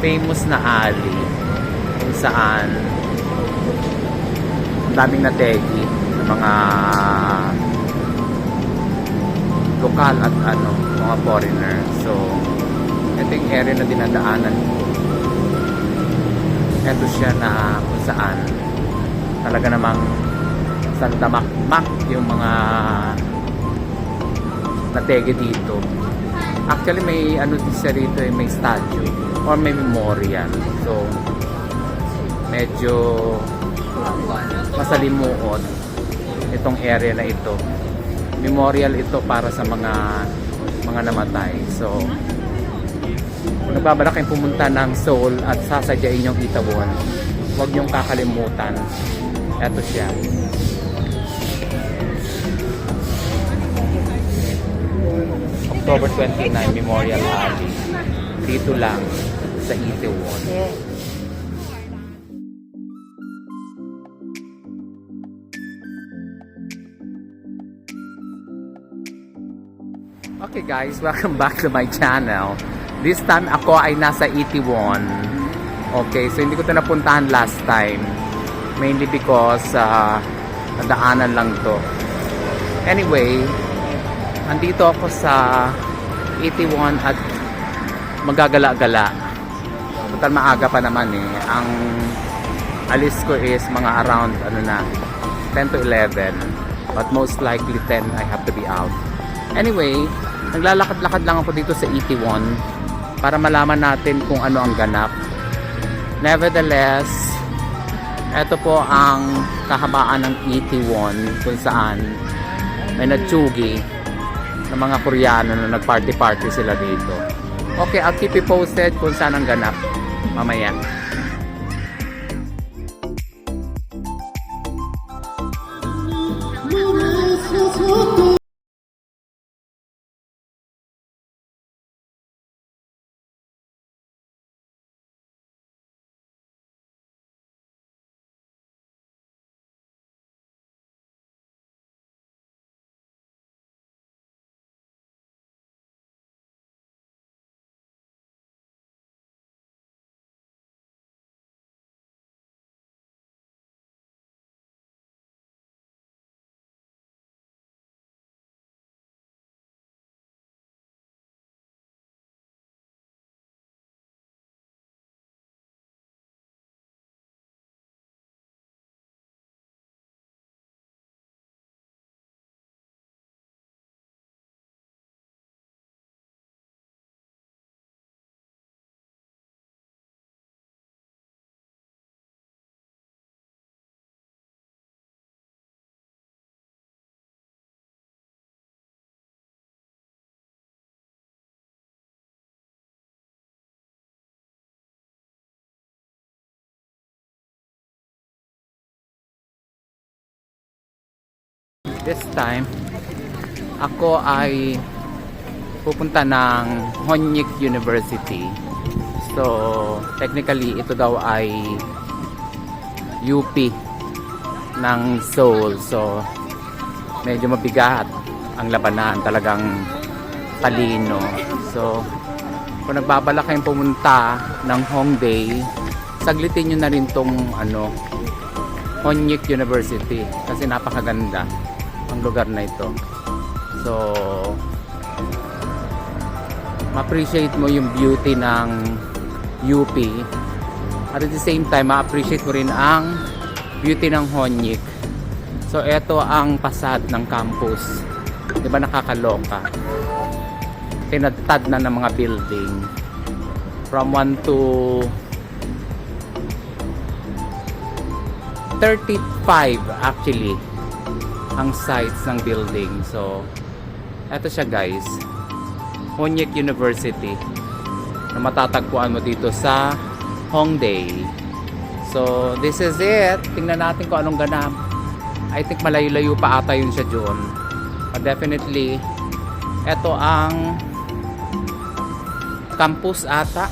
famous na alley kung saan ang daming nategi ng mga lokal at mga foreigner. So ito yung area na dinadaanan ko. Ito siya na kung saan talaga namang sandamakmak yung mga nategi dito. Actually may din siya rito, may statue or may memorial. So medyo masalimuot itong area na ito. Memorial ito para sa mga namatay. So kung nagbabalak kayong pumunta ng Seoul at sasadyain yung Itaewon, huwag niyong kakalimutan. Ito siya. October 29 Memorial Alley. Dito lang sa Itaewon. Okay guys, welcome back to my channel. This time ako ay nasa Itaewon. Okay, so hindi ko ito napuntahan last time. Mainly because nadaanan lang to. Anyway, andito ako sa Itaewon at magagala-gala. Total maaga pa naman eh. Ang alis ko is mga around 10 to 11. But most likely 10 I have to be out. Anyway, naglalakad-lakad lang ako dito sa Itaewon para malaman natin kung ano ang ganap. Nevertheless, ito po ang kahabaan ng Itaewon kung saan may natsugi ng mga Koreano na nag-party-party sila dito. Okay, I'll keep you posted kung saan ang ganap mamaya. This time, ako ay pupunta ng Honyik University. So, technically, ito daw ay UP ng Seoul. So, medyo mabigat ang labanan. Talagang talino. So, kung nagbabalak kayong pumunta ng Hongdae, saglitin nyo na rin tong Honyik University. Kasi napakaganda ang lugar na ito. So ma-appreciate mo yung beauty ng UP at the same time ma-appreciate mo rin ang beauty ng Honyik. So ito ang pasad ng campus. Di ba nakakaloka? Tinadtad na ng mga building from 1 to 35 actually ang sites ng building. So Eto siya guys. Honyik University. Na matatagpuan mo dito sa Hongdae. So, this is it. Tingnan natin kung anong ganap. I think malayo-layo pa ata yun siya doon. But definitely, eto ang campus ata.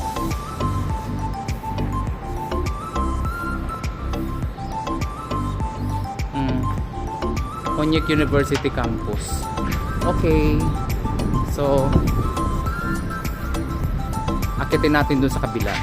Honyik University campus. Okay. So, akitin natin dun sa kabila.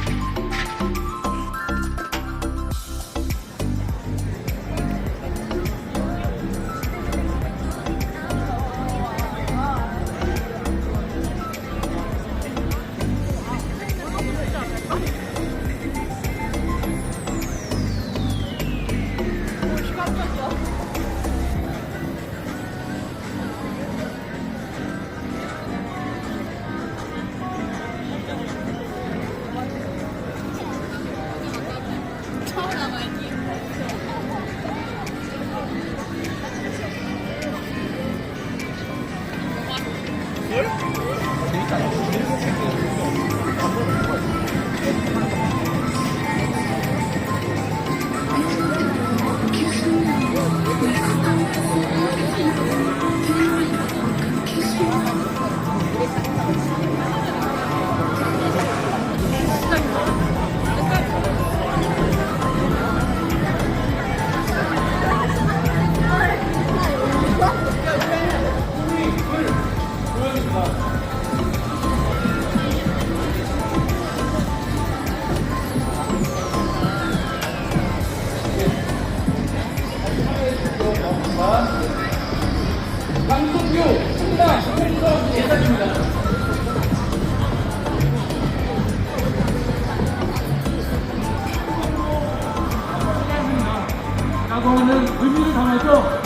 라고 의미를 담아서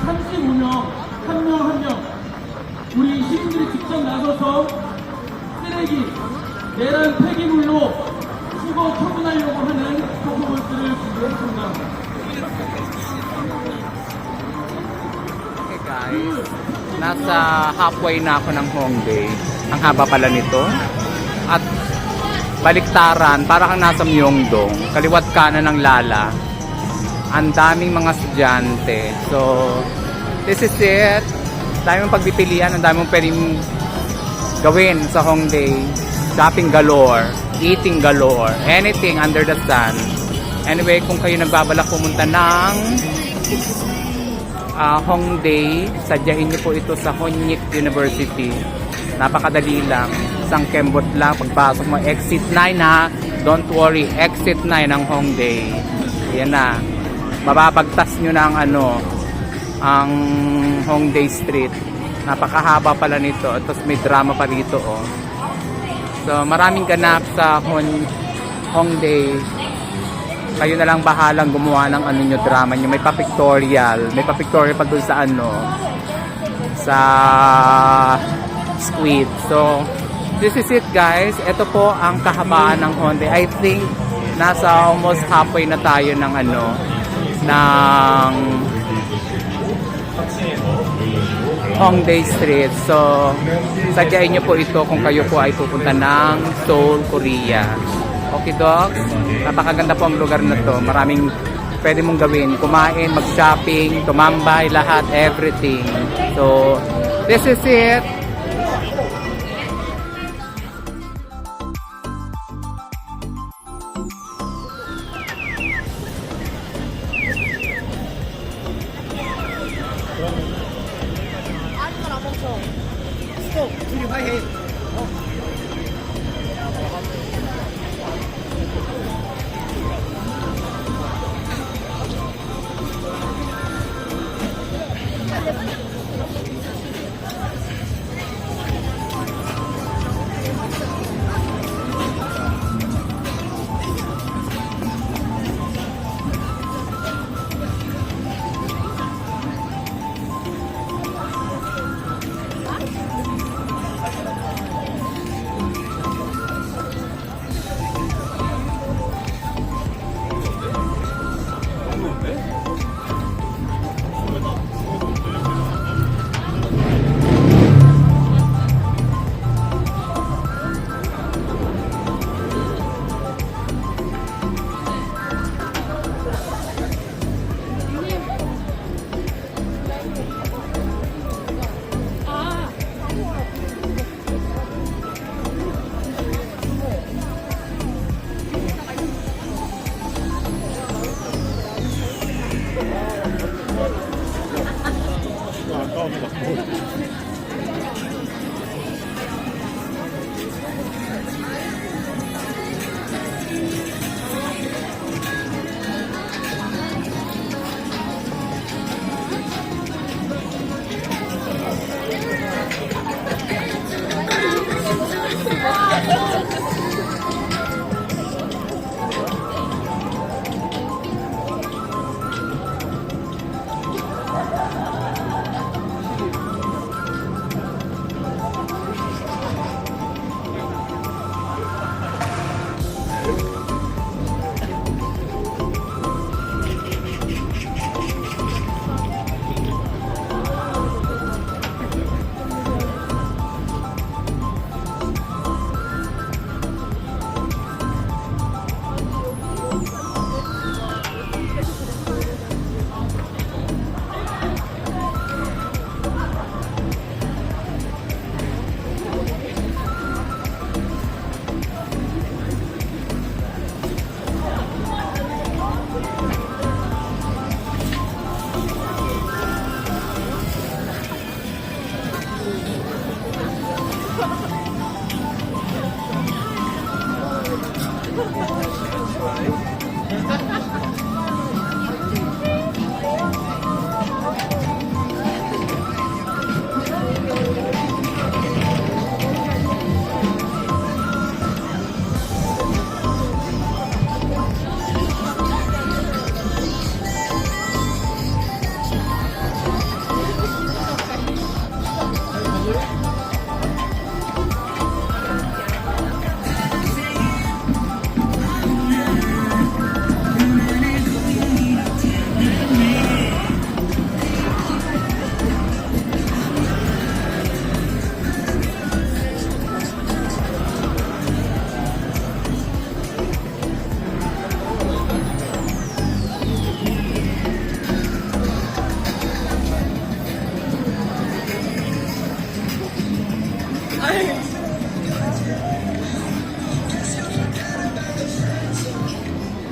35명, 한 명 한 명, 우리 시민들이 직접 나서서 쓰레기, 내란 폐기물로 수거 처분하려고 하는 퍼포먼스를 준비했습니다. Okay guys, nasa halfway na ako ng Hongdae. Ang haba pala nito. At baliktaran, para kang nasa Myeongdong. Kaliwat kanan ng Lala. Ang daming mga estudyante. So, this is it. Dami mong pagpipilian, ang dami mong pwedeng gawin sa Hongdae. Shopping galore, eating galore, anything under the sun. Anyway, kung kayo nagbabalak pumunta ng Hongdae, sadyain niyo po ito sa Honyik University. Napakadali lang. Isang kembot lang. Pagpasok mo, exit 9 ha. Don't worry, exit 9 ng Hongdae. Yan na. Mababagtas nyo ng ang Hongdae Street. Napakahaba pala nito. Tapos may drama pa dito, oh. So, maraming ganap sa Hongdae. Kayo na lang bahalang gumawa ng nyo, drama nyo. May pa-pictorial. May pa-pictorial pa doon sa sa Squid. So, this is it guys. Ito po ang kahabaan ng Hongdae. I think nasa almost halfway na tayo ng ng Hongdae Street. So, sadyain nyo po ito kung kayo po ay pupunta ng Seoul, Korea. Okay, dogs? Napakaganda po ang lugar na to. Maraming pwede mong gawin. Kumain, mag-shopping, tumambay, lahat, everything. So, this is it.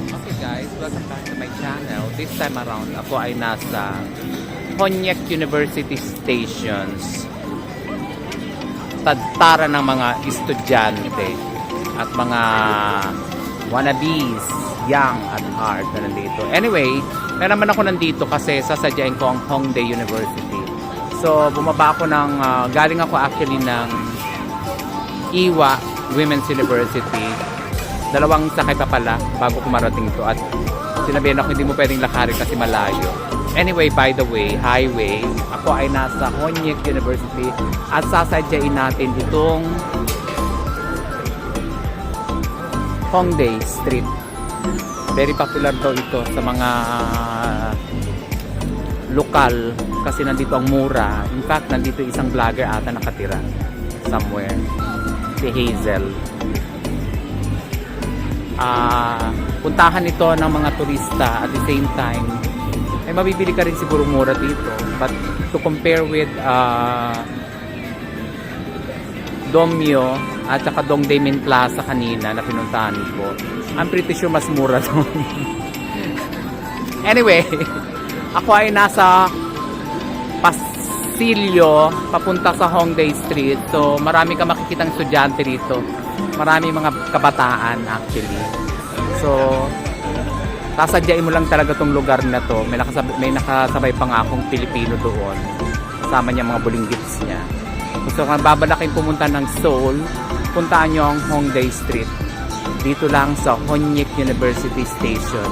Okay guys, welcome back to my channel. This time around, ako ay nasa Honyek University Stations. Tadtara ng mga estudyante at mga wannabes, young at hard na nandito. Anyway, na naman ako nandito kasi sasadyain ko ang Hongdae University. So, bumaba ako ng, galing ako actually ng Ewha Women's University. Dalawang sakay pa pala bago ko marating ito at sinabihan ako hindi mo pwedeng lakarin kasi malayo. Anyway, by the way, highway, ako ay nasa Honyek University at sasadyain natin itong Hongdae Street. Very popular daw ito sa mga lokal kasi nandito ang mura. In fact, nandito isang vlogger ata nakatira somewhere. Si Hazel. Puntahan ito ng mga turista at the same time ay mabibili ka rin siguro mura dito, but to compare with Domyo at saka Dongdaemin Plaza kanina na pinuntahan ko, I'm pretty sure mas mura doon. Anyway, ako ay nasa Pasilyo papunta sa Hongdae Street, so marami ka makikitang estudyante rito. Marami mga kabataan actually. So, sasadyain mo lang talaga tong lugar na to. May nakasabay pa nga akong Pilipino doon. Kasama niya mga bulinggits niya. So, kung babalakin pumunta ng Seoul, puntaan nyo ang Hongdae Street. Dito lang sa Honyek University Station.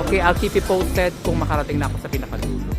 Okay, I'll keep you posted kung makarating na ako sa pinakadulo.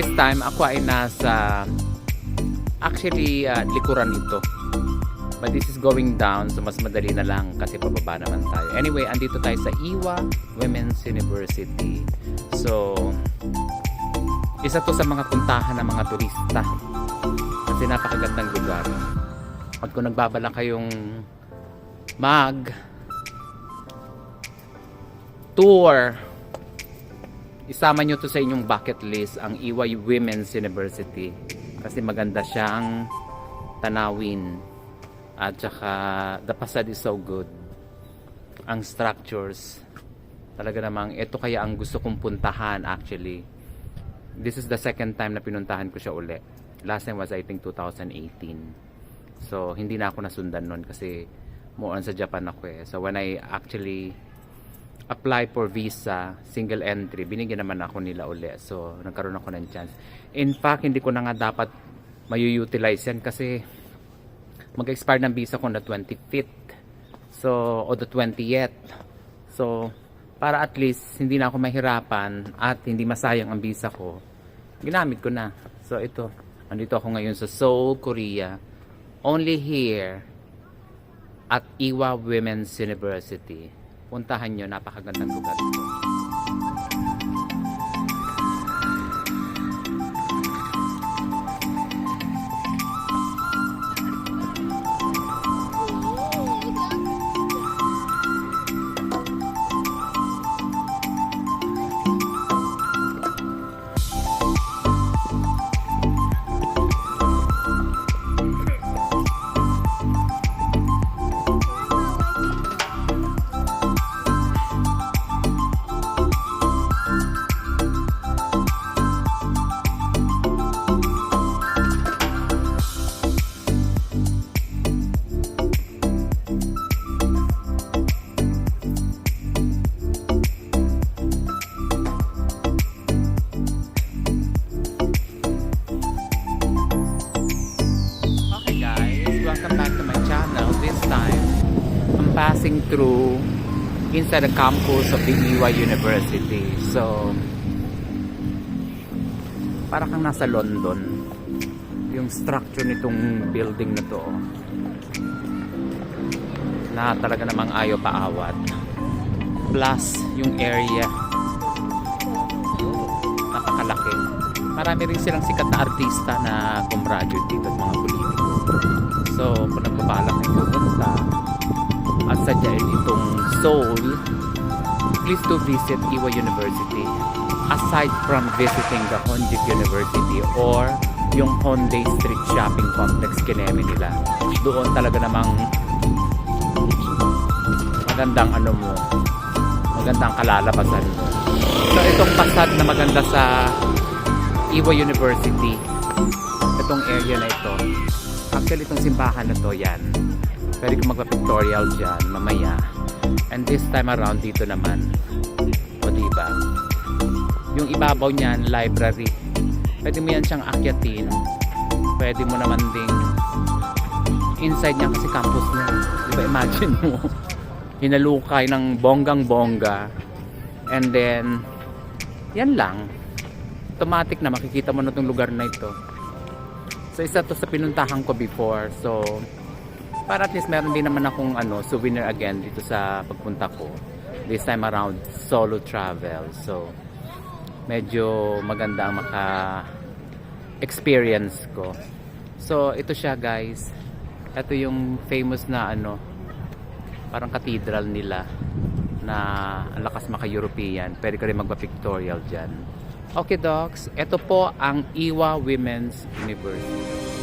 This time ako ay nasa actually likuran ito. But this is going down, so mas madali na lang kasi pababa naman tayo. Anyway, andito tayo sa Iwa Women's University. So, isa to sa mga puntahan ng mga turista. Kasi napakagandang lugar. At kung nagbabala kayong tour, isama nyo to sa inyong bucket list, ang Iwa Women's University. Kasi maganda siyang tanawin. At saka, the facade is so good. Ang structures, talaga namang, ito kaya ang gusto kong puntahan actually. This is the second time na pinuntahan ko siya uli. Last time was I think 2018. So, hindi na ako nasundan nun kasi more on sa Japan ako eh. So, when I actually apply for visa, single entry, binigyan naman ako nila uli. So, nagkaroon ako ng chance. In fact, hindi ko na nga dapat mayu-utilize yan kasi mag-expire ng visa ko na 25th. So, o the 20th. So, para at least hindi na ako mahirapan at hindi masayang ang visa ko, ginamit ko na. So, ito. Andito ako ngayon sa Seoul, Korea. Only here at Iwa Women's University. Puntahan nyo, napakagandang lugar ito. Welcome back to my channel. This time, I'm passing through inside the campus of the Iwa University. So, para kang nasa London. Yung structure nitong building na to, na talaga namang ayaw paawat. Plus, yung area, napakalaki. Marami rin silang sikat na artista na gumraduate dito at mga politiko. So, kung nagbabalak na pupunta at sadyain itong Seoul, please do visit Iwa University. Aside from visiting the Honjik University or yung Hondae Street Shopping Complex kineme nila, doon talaga namang magandang magandang kalalabasan mo. So, itong facade na maganda sa Iwa University, itong area na ito, actually itong simbahan na to, yan, pwede kong magpa-pictorial dyan mamaya. And this time around dito naman, o diba, yung ibabaw niyan, library, pwede mo yan siyang akyatin, pwede mo naman ding inside niya kasi campus na, diba, imagine mo hinalukay ng bonggang bongga, and then yan lang, automatic na makikita mo na itong lugar na ito. So, isa to sa pinuntahan ko before. So, para at least meron din naman akong souvenir again dito sa pagpunta ko. This time around, solo travel. So, medyo maganda ang maka-experience ko. So, ito siya guys. Ito yung famous na parang cathedral nila na ang lakas maka-European. Pwede ka rin magpa-pictorial dyan. Okay dogs, ito po ang Iwa Women's University.